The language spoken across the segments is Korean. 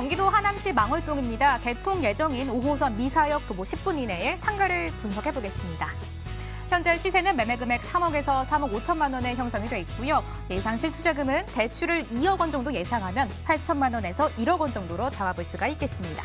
경기도 하남시 망월동입니다. 개통 예정인 5호선 미사역 도보 10분 이내에 상가를 분석해 보겠습니다. 현재 시세는 매매 금액 3억에서 3억 5천만 원에 형성이 돼 있고요. 예상 실투자금은 대출을 2억 원 정도 예상하면 8천만 원에서 1억 원 정도로 잡아볼 수가 있겠습니다.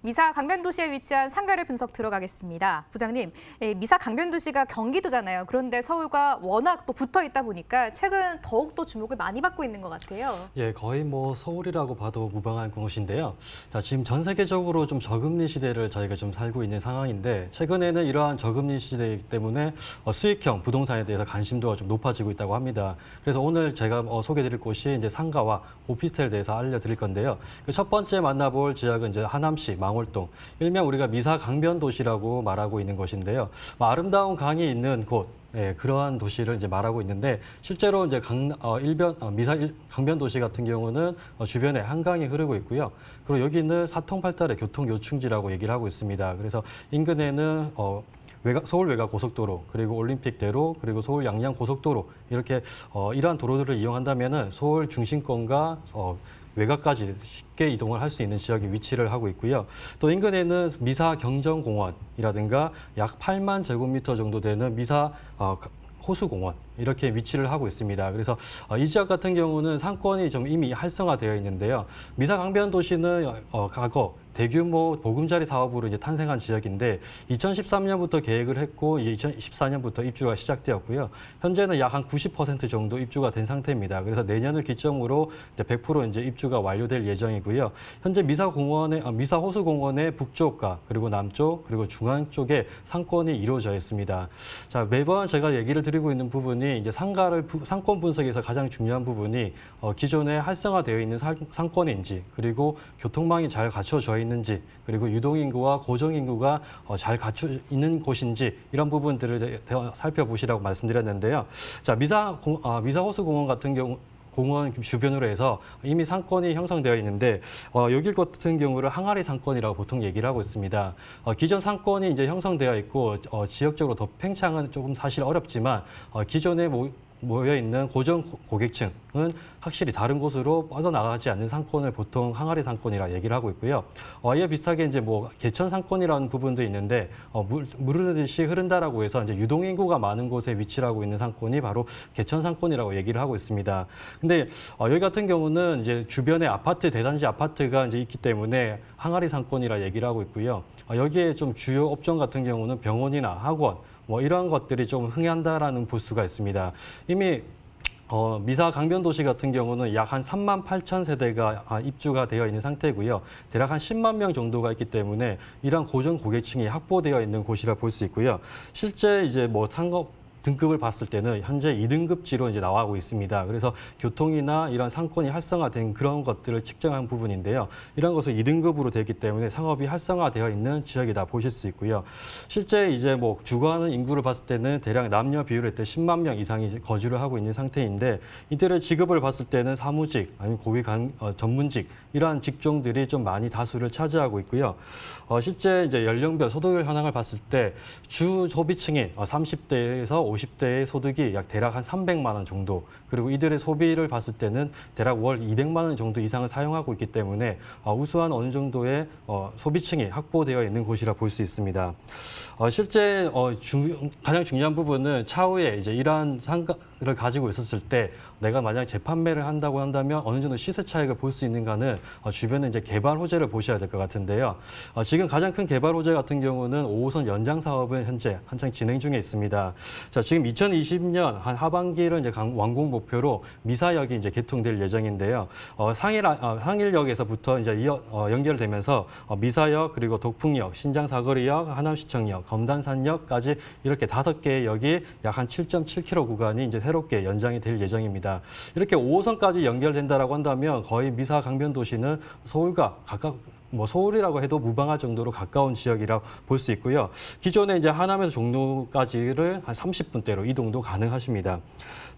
미사 강변도시에 위치한 상가를 분석 들어가겠습니다. 부장님, 미사 강변도시가 경기도잖아요. 그런데 서울과 워낙 또 붙어 있다 보니까 최근 더욱더 주목을 많이 받고 있는 것 같아요. 예, 거의 뭐 서울이라고 봐도 무방한 곳인데요. 자, 지금 전 세계적으로 좀 저금리 시대를 저희가 좀 살고 있는 상황인데 최근에는 이러한 저금리 시대이기 때문에 수익형 부동산에 대해서 관심도가 좀 높아지고 있다고 합니다. 그래서 오늘 제가 소개드릴 곳이 이제 상가와 오피스텔에 대해서 알려드릴 건데요. 그 첫 번째 만나볼 지역은 이제 하남시 망월동, 일명 우리가 미사 강변도시라고 말하고 있는 곳인데요. 아름다운 강이 있는 곳, 예, 그러한 도시를 이제 말하고 있는데 실제로 이제 미사 강변도시 같은 경우는 주변에 한강이 흐르고 있고요. 그리고 여기는 사통팔달의 교통 요충지라고 얘기를 하고 있습니다. 그래서 인근에는 서울 외곽 고속도로, 그리고 올림픽대로, 그리고 서울 양양 고속도로 이렇게 이러한 도로들을 이용한다면은 서울 중심권과 외곽까지 쉽게 이동을 할 수 있는 지역에 위치를 하고 있고요. 또 인근에는 미사 경정공원이라든가 약 8만 제곱미터 정도 되는 미사 호수공원 이렇게 위치를 하고 있습니다. 그래서 이 지역 같은 경우는 상권이 좀 이미 활성화되어 있는데요. 미사 강변도시는 과거 대규모 보금자리 사업으로 이제 탄생한 지역인데 2013년부터 계획을 했고 이제 2014년부터 입주가 시작되었고요. 현재는 약 한 90% 정도 입주가 된 상태입니다. 그래서 내년을 기점으로 이제 100% 이제 입주가 완료될 예정이고요. 현재 미사 호수공원의 북쪽과 그리고 남쪽 그리고 중앙 쪽에 상권이 이루어져 있습니다. 자, 매번 제가 얘기를 드리고 있는 부분이 이제 상권 분석에서 가장 중요한 부분이 기존에 활성화되어 있는 상권인지 그리고 교통망이 잘 갖춰져 있는지 그리고 유동인구와 고정인구가 잘 갖춰 있는 곳인지 이런 부분들을 살펴보시라고 말씀드렸는데요. 자, 미사 호수공원 같은 경우 공원 주변으로 해서 이미 상권이 형성되어 있는데 여기 같은 경우를 항아리 상권이라고 보통 얘기를 하고 있습니다. 기존 상권이 이제 형성되어 있고 지역적으로 더 팽창은 조금 사실 어렵지만 기존에 모여 있는 고정 고객층은 확실히 다른 곳으로 빠져나가지 않는 상권을 보통 항아리 상권이라 얘기를 하고 있고요. 이에 비슷하게 이제 개천 상권이라는 부분도 있는데 물 흐르듯이 흐른다라고 해서 이제 유동인구가 많은 곳에 위치를 하고 있는 상권이 바로 개천 상권이라고 얘기를 하고 있습니다. 근데 여기 같은 경우는 이제 주변에 대단지 아파트가 이제 있기 때문에 항아리 상권이라 얘기를 하고 있고요. 여기에 좀 주요 업종 같은 경우는 병원이나 학원 이런 것들이 좀 흥한다라는 볼 수가 있습니다. 이미 미사 강변도시 같은 경우는 약 한 3만 8천 세대가 입주가 되어 있는 상태고요. 대략 한 10만 명 정도가 있기 때문에 이러한 고정 고객층이 확보되어 있는 곳이라 볼 수 있고요. 실제 이제 등급을 봤을 때는 현재 2등급지로 이제 나오고 있습니다. 그래서 교통이나 이런 상권이 활성화된 그런 것들을 측정한 부분인데요. 이런 것은 2등급으로 되기 때문에 상업이 활성화되어 있는 지역이다 보실 수 있고요. 실제 이제 주거하는 인구를 봤을 때는 대략 남녀 비율을 때 10만 명 이상이 거주를 하고 있는 상태인데 이들의 직업을 봤을 때는 사무직 아니면 고위 전문직 이러한 직종들이 좀 많이 다수를 차지하고 있고요. 실제 이제 연령별 소득 현황을 봤을 때 주 소비층인 30대에서 50대의 소득이 대략 한 300만 원 정도, 그리고 이들의 소비를 봤을 때는 대략 월 200만 원 정도 이상을 사용하고 있기 때문에 우수한 어느 정도의 소비층이 확보되어 있는 곳이라 볼 수 있습니다. 실제 가장 중요한 부분은 차후에 이제 이러한 상가를 가지고 있었을 때 내가 만약 재판매를 한다고 한다면 어느 정도 시세 차익을 볼 수 있는가는 주변에 이제 개발 호재를 보셔야 될 것 같은데요. 지금 가장 큰 개발 호재 같은 경우는 5호선 연장 사업은 현재 한창 진행 중에 있습니다. 자, 지금 2020년 한 하반기를 이제 완공 목표로 미사역이 이제 개통될 예정인데요. 상일역에서부터 이제 연결되면서 미사역 그리고 독풍역, 신장사거리역, 하남시청역, 검단산역까지 이렇게 5개의 역이 약 한 7.7km 구간이 이제 새롭게 연장이 될 예정입니다. 이렇게 5호선까지 연결된다라고 한다면 거의 미사 강변도시는 서울과 서울이라고 해도 무방할 정도로 가까운 지역이라고 볼 수 있고요. 기존에 이제 하남에서 종로까지를 한 30분대로 이동도 가능하십니다.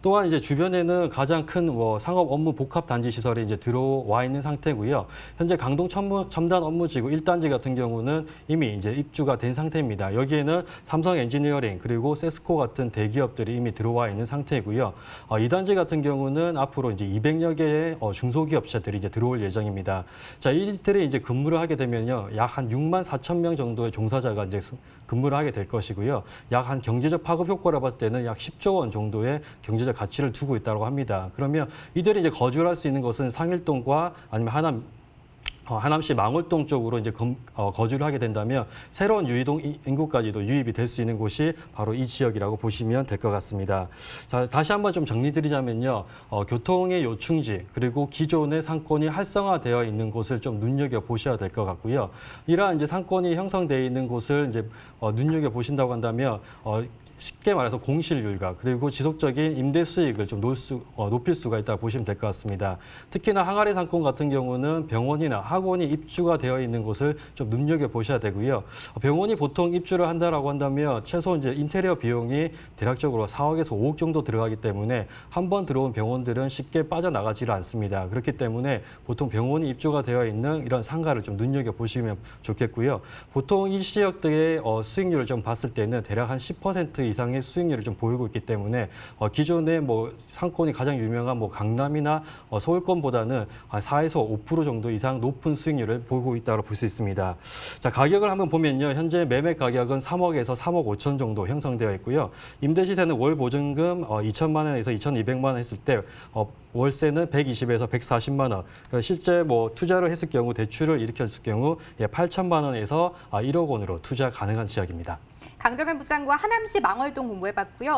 또한 이제 주변에는 가장 큰 상업 업무 복합 단지 시설이 이제 들어와 있는 상태고요. 현재 강동 첨단 업무지구 1단지 같은 경우는 이미 이제 입주가 된 상태입니다. 여기에는 삼성 엔지니어링 그리고 세스코 같은 대기업들이 이미 들어와 있는 상태이고요. 2단지 같은 경우는 앞으로 이제 200여 개의 중소기업체들이 이제 들어올 예정입니다. 자, 이들이 이제 근무를 하게 되면요. 약 한 6만 4천 명 정도의 종사자가 이제 근무를 하게 될 것이고요. 약 한 경제적 파급 효과를 봤을 때는 약 10조 원 정도의 경제적 가치를 두고 있다고 합니다. 그러면 이들이 이제 거주를 할 수 있는 곳은 상일동과 아니면 하남시 망월동 쪽으로 이제 거주를 하게 된다면 새로운 유이동 인구까지도 유입이 될 수 있는 곳이 바로 이 지역이라고 보시면 될 것 같습니다. 자, 다시 한번 좀 정리드리자면요. 교통의 요충지 그리고 기존의 상권이 활성화되어 있는 곳을 좀 눈여겨 보셔야 될 것 같고요. 이러한 이제 상권이 형성되어 있는 곳을 이제 눈여겨 보신다고 한다면 쉽게 말해서 공실률과 그리고 지속적인 임대 수익을 좀 높일 수가 있다고 보시면 될 것 같습니다. 특히나 항아리 상권 같은 경우는 병원이나 학원이 입주가 되어 있는 곳을 좀 눈여겨 보셔야 되고요. 병원이 보통 입주를 한다라고 한다면 최소 이제 인테리어 비용이 대략적으로 4억에서 5억 정도 들어가기 때문에 한 번 들어온 병원들은 쉽게 빠져나가지를 않습니다. 그렇기 때문에 보통 병원이 입주가 되어 있는 이런 상가를 좀 눈여겨 보시면 좋겠고요. 보통 이 지역들의 수익률을 좀 봤을 때는 대략 한 10% 이상의 수익률을 좀 보이고 있기 때문에 기존의 상권이 가장 유명한 강남이나 서울권보다는 한 4에서 5% 정도 이상 높은 수익률을 보이고 있다고 볼 수 있습니다. 자, 가격을 한번 보면요. 현재 매매 가격은 3억에서 3억 5천 정도 형성되어 있고요. 임대 시세는 월 보증금 2천만 원에서 2,200만 원 했을 때 월세는 120에서 140만 원. 실제 투자를 했을 경우 대출을 일으켰을 경우 8천만 원에서 1억 원으로 투자 가능한 지역입니다. 강정현 부장과 하남시 망월동 공부해봤고요.